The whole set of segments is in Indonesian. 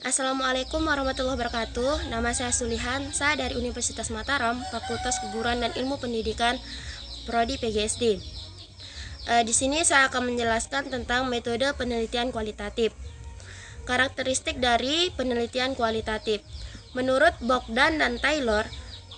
Assalamualaikum warahmatullahi wabarakatuh. Nama saya Sulihan, saya dari Universitas Mataram, Fakultas Keguruan dan Ilmu Pendidikan, Prodi PGSD. Di sini saya akan menjelaskan tentang metode penelitian kualitatif. Karakteristik dari penelitian kualitatif. Menurut Bogdan dan Taylor,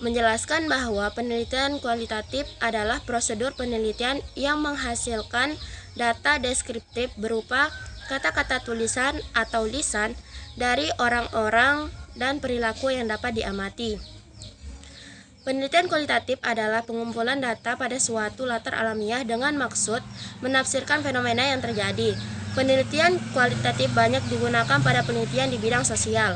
menjelaskan bahwa penelitian kualitatif adalah prosedur penelitian yang menghasilkan data deskriptif berupa kata-kata tulisan atau lisan dari orang-orang dan perilaku yang dapat diamati. Penelitian kualitatif adalah pengumpulan data pada suatu latar alamiah dengan maksud menafsirkan fenomena yang terjadi. Penelitian kualitatif banyak digunakan pada penelitian di bidang sosial.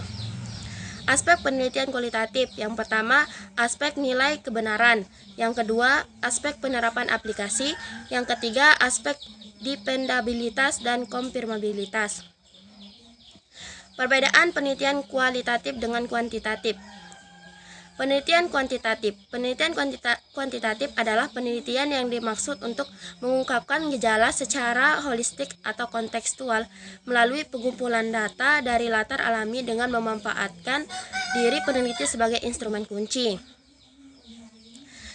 Aspek penelitian kualitatif, yang pertama, aspek nilai kebenaran. Yang kedua, aspek penerapan aplikasi. Yang ketiga, aspek dependabilitas dan konfirmabilitas. Perbedaan penelitian kualitatif dengan kuantitatif. Penelitian kuantitatif. Penelitian kuantitatif adalah penelitian yang dimaksud untuk mengungkapkan gejala secara holistik atau kontekstual melalui pengumpulan data dari latar alami dengan memanfaatkan diri peneliti sebagai instrumen kunci.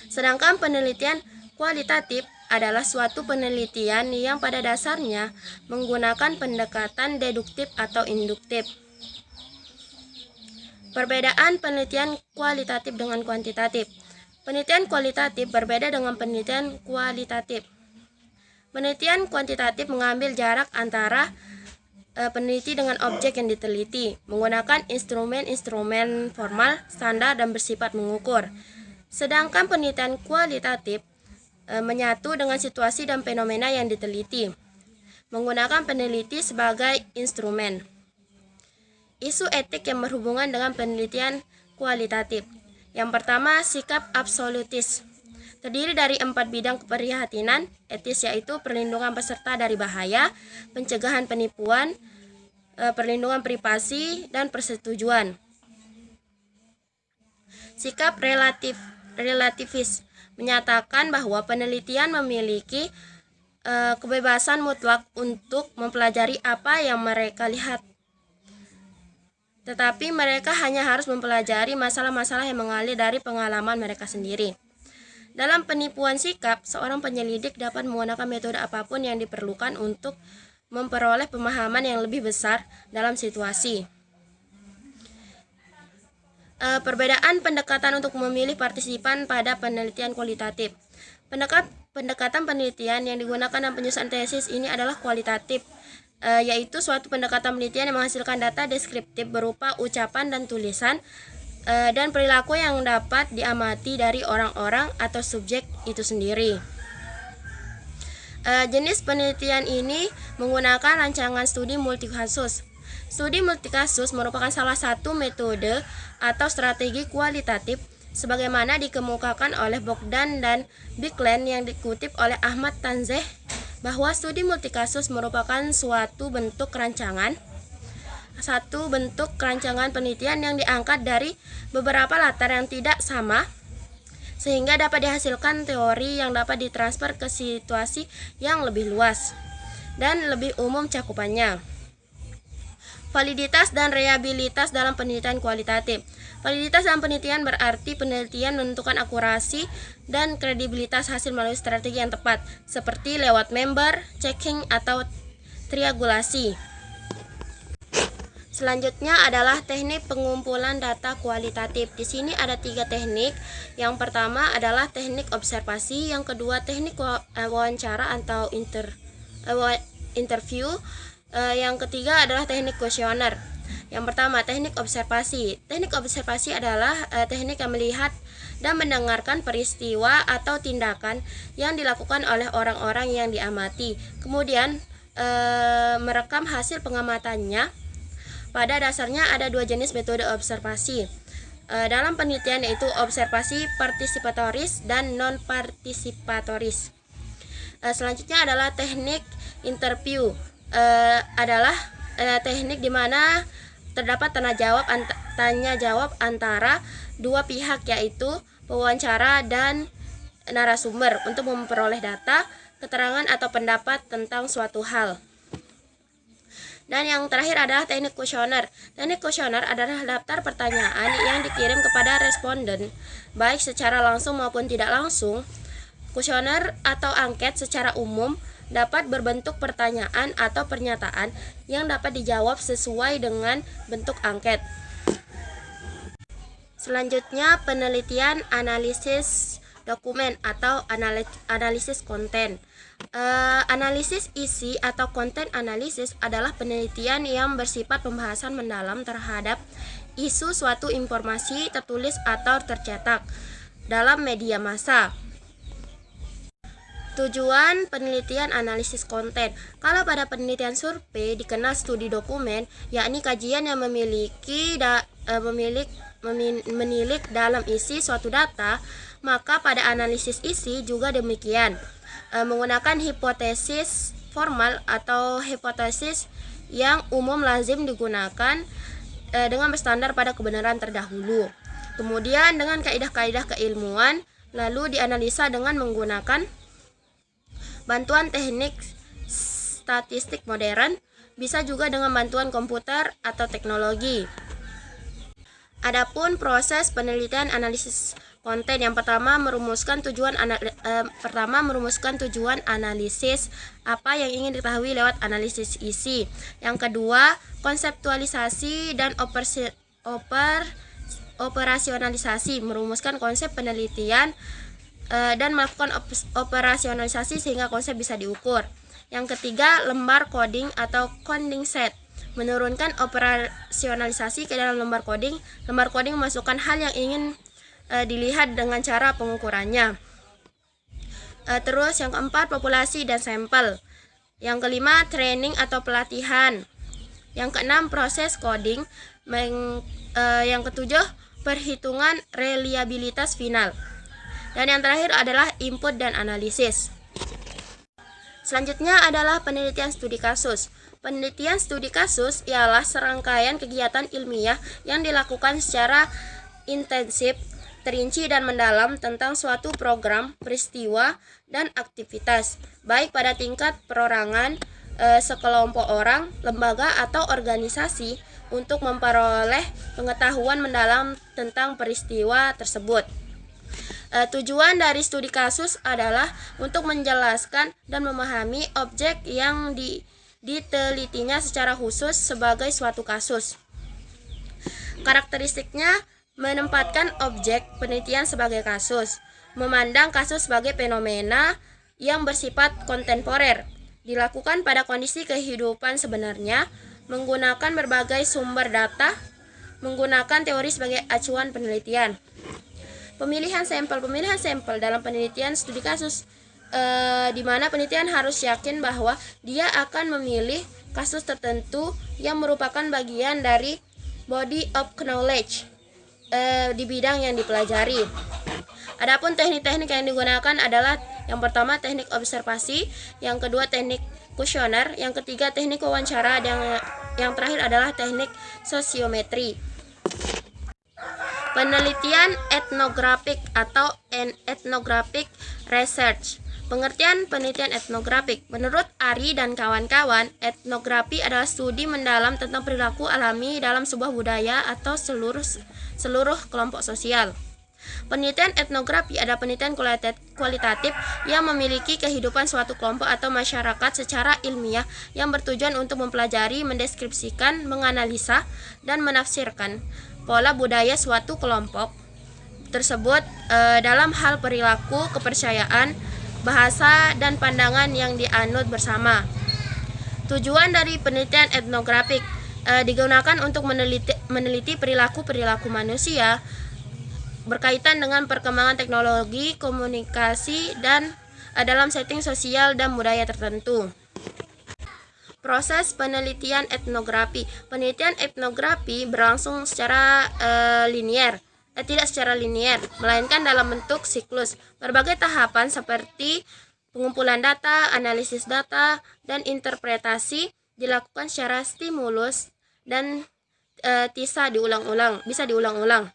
Sedangkan penelitian kualitatif adalah suatu penelitian yang pada dasarnya menggunakan pendekatan deduktif atau induktif. Perbedaan penelitian kualitatif dengan kuantitatif. Penelitian kualitatif berbeda dengan penelitian kualitatif. Penelitian kuantitatif mengambil jarak antara peneliti dengan objek yang diteliti, menggunakan instrumen-instrumen formal, standar, dan bersifat mengukur. Sedangkan penelitian kualitatif menyatu dengan situasi dan fenomena yang diteliti, menggunakan peneliti sebagai instrumen. Isu etik yang berhubungan dengan penelitian kualitatif. Yang pertama, sikap absolutis. Terdiri dari 4 bidang keprihatinan etis, yaitu perlindungan peserta dari bahaya, pencegahan penipuan, perlindungan privasi, dan persetujuan. Sikap relativis menyatakan bahwa penelitian memiliki kebebasan mutlak untuk mempelajari apa yang mereka lihat, tetapi mereka hanya harus mempelajari masalah-masalah yang mengalir dari pengalaman mereka sendiri. Dalam penipuan sikap, seorang penyelidik dapat menggunakan metode apapun yang diperlukan untuk memperoleh pemahaman yang lebih besar dalam situasi. Perbedaan pendekatan untuk memilih partisipan pada penelitian kualitatif. Pendekatan penelitian yang digunakan dalam penyusunan tesis ini adalah kualitatif, yaitu suatu pendekatan penelitian yang menghasilkan data deskriptif berupa ucapan dan tulisan dan perilaku yang dapat diamati dari orang-orang atau subjek itu sendiri. Jenis penelitian ini menggunakan rancangan studi multikasus. Studi multikasus merupakan salah satu metode atau strategi kualitatif sebagaimana dikemukakan oleh Bogdan dan Biklen yang dikutip oleh Ahmad Tanzeh, bahwa studi multikasus merupakan suatu bentuk rancangan penelitian yang diangkat dari beberapa latar yang tidak sama sehingga dapat dihasilkan teori yang dapat ditransfer ke situasi yang lebih luas dan lebih umum cakupannya. Validitas dan reliabilitas dalam penelitian kualitatif. Validitas dalam penelitian berarti penelitian menentukan akurasi dan kredibilitas hasil melalui strategi yang tepat, seperti lewat member, checking, atau triangulasi. Selanjutnya adalah teknik pengumpulan data kualitatif. Di sini ada 3 teknik. Yang pertama adalah teknik observasi, yang kedua teknik wawancara atau interview, yang ketiga adalah teknik kuesioner. Yang pertama, teknik observasi. Teknik observasi adalah teknik yang melihat dan mendengarkan peristiwa atau tindakan yang dilakukan oleh orang-orang yang diamati, kemudian merekam hasil pengamatannya. Pada dasarnya ada 2 jenis metode observasi dalam penelitian, yaitu observasi partisipatoris dan non-partisipatoris. Selanjutnya adalah teknik interview. Adalah teknik di mana terdapat tanya jawab antara 2 pihak, yaitu pewawancara dan narasumber, untuk memperoleh data, keterangan, atau pendapat tentang suatu hal. Dan yang terakhir adalah teknik kuesioner. Teknik kuesioner adalah daftar pertanyaan yang dikirim kepada responden, baik secara langsung maupun tidak langsung. Kuesioner atau angket secara umum dapat berbentuk pertanyaan atau pernyataan yang dapat dijawab sesuai dengan bentuk angket. Selanjutnya, penelitian analisis dokumen atau analisis konten. Analisis isi atau konten analisis adalah penelitian yang bersifat pembahasan mendalam terhadap isu suatu informasi tertulis atau tercetak dalam media massa. Tujuan penelitian analisis konten. Kalau pada penelitian survei dikenal studi dokumen, yakni kajian yang menilik dalam isi suatu data, maka pada analisis isi juga demikian, menggunakan hipotesis formal atau hipotesis yang umum lazim digunakan dengan berstandar pada kebenaran terdahulu. Kemudian dengan kaidah-kaidah keilmuan lalu dianalisa dengan menggunakan bantuan teknik statistik modern, bisa juga dengan bantuan komputer atau teknologi. Adapun proses penelitian analisis konten, yang pertama merumuskan tujuan analisis, apa yang ingin diketahui lewat analisis isi. Yang kedua, konseptualisasi dan operasionalisasi, merumuskan konsep penelitian dan melakukan operasionalisasi sehingga konsep bisa diukur. Yang ketiga, lembar coding atau coding set, menurunkan operasionalisasi ke dalam lembar coding. Lembar coding memasukkan hal yang ingin dilihat dengan cara pengukurannya. Terus yang keempat, populasi dan sampel. Yang kelima, training atau pelatihan. Yang keenam, proses coding. Yang ketujuh, perhitungan reliabilitas final. Dan yang terakhir adalah input dan analisis. Selanjutnya adalah penelitian studi kasus. Penelitian studi kasus ialah serangkaian kegiatan ilmiah yang dilakukan secara intensif, terinci dan mendalam tentang suatu program, peristiwa, dan aktivitas, baik pada tingkat perorangan, sekelompok orang, lembaga, atau organisasi, untuk memperoleh pengetahuan mendalam tentang peristiwa tersebut. Tujuan dari studi kasus adalah untuk menjelaskan dan memahami objek yang ditelitinya secara khusus sebagai suatu kasus. Karakteristiknya menempatkan objek penelitian sebagai kasus, memandang kasus sebagai fenomena yang bersifat kontemporer, dilakukan pada kondisi kehidupan sebenarnya, menggunakan berbagai sumber data, menggunakan teori sebagai acuan penelitian. Pemilihan sampel dalam penelitian studi kasus, di mana penelitian harus yakin bahwa dia akan memilih kasus tertentu yang merupakan bagian dari body of knowledge di bidang yang dipelajari. Adapun teknik-teknik yang digunakan adalah yang pertama teknik observasi, yang kedua teknik kuesioner, yang ketiga teknik wawancara, dan yang terakhir adalah teknik sosiometri. Penelitian etnografik atau ethnographic research. Pengertian penelitian etnografik. Menurut Ari dan kawan-kawan, etnografi adalah studi mendalam tentang perilaku alami dalam sebuah budaya atau seluruh kelompok sosial. Penelitian etnografi adalah penelitian kualitatif yang memiliki kehidupan suatu kelompok atau masyarakat secara ilmiah yang bertujuan untuk mempelajari, mendeskripsikan, menganalisa, dan menafsirkan pola budaya suatu kelompok tersebut dalam hal perilaku, kepercayaan, bahasa, dan pandangan yang dianut bersama. Tujuan dari penelitian etnografik digunakan untuk meneliti perilaku manusia berkaitan dengan perkembangan teknologi, komunikasi, dan dalam setting sosial dan budaya tertentu. Proses penelitian etnografi. Penelitian etnografi berlangsung secara tidak secara linier, melainkan dalam bentuk siklus. Berbagai tahapan seperti pengumpulan data, analisis data, dan interpretasi dilakukan secara stimulus dan bisa diulang-ulang.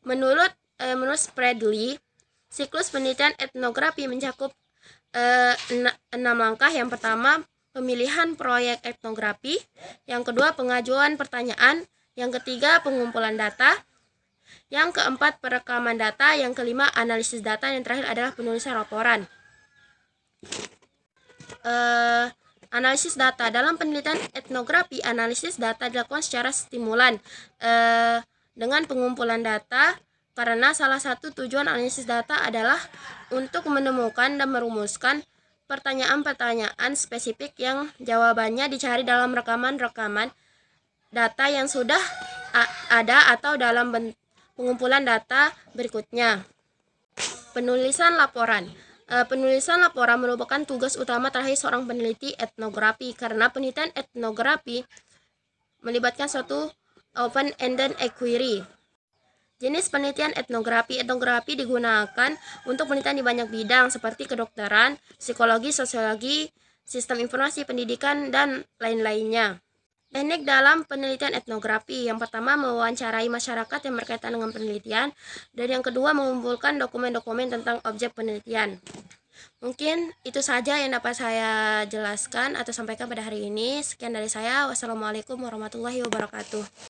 Menurut Spradley, siklus penelitian etnografi mencakup 6 langkah. Yang pertama, pemilihan proyek etnografi. Yang kedua, pengajuan pertanyaan. Yang ketiga, pengumpulan data. Yang keempat, perekaman data. Yang kelima, analisis data. Yang terakhir adalah penulisan laporan. Analisis data. Dalam penelitian etnografi, analisis data dilakukan secara stimulan dengan pengumpulan data, karena salah satu tujuan analisis data adalah untuk menemukan dan merumuskan pertanyaan-pertanyaan spesifik yang jawabannya dicari dalam rekaman-rekaman data yang sudah ada atau dalam pengumpulan data berikutnya. Penulisan laporan. Penulisan laporan merupakan tugas utama terakhir seorang peneliti etnografi, karena penelitian etnografi melibatkan suatu open-ended inquiry. Jenis penelitian etnografi. Etnografi digunakan untuk penelitian di banyak bidang seperti kedokteran, psikologi, sosiologi, sistem informasi pendidikan, dan lain-lainnya. Teknik dalam penelitian etnografi. Yang pertama, mewawancarai masyarakat yang berkaitan dengan penelitian, dan yang kedua, mengumpulkan dokumen-dokumen tentang objek penelitian. Mungkin itu saja yang dapat saya jelaskan atau sampaikan pada hari ini. Sekian dari saya. Wassalamualaikum warahmatullahi wabarakatuh.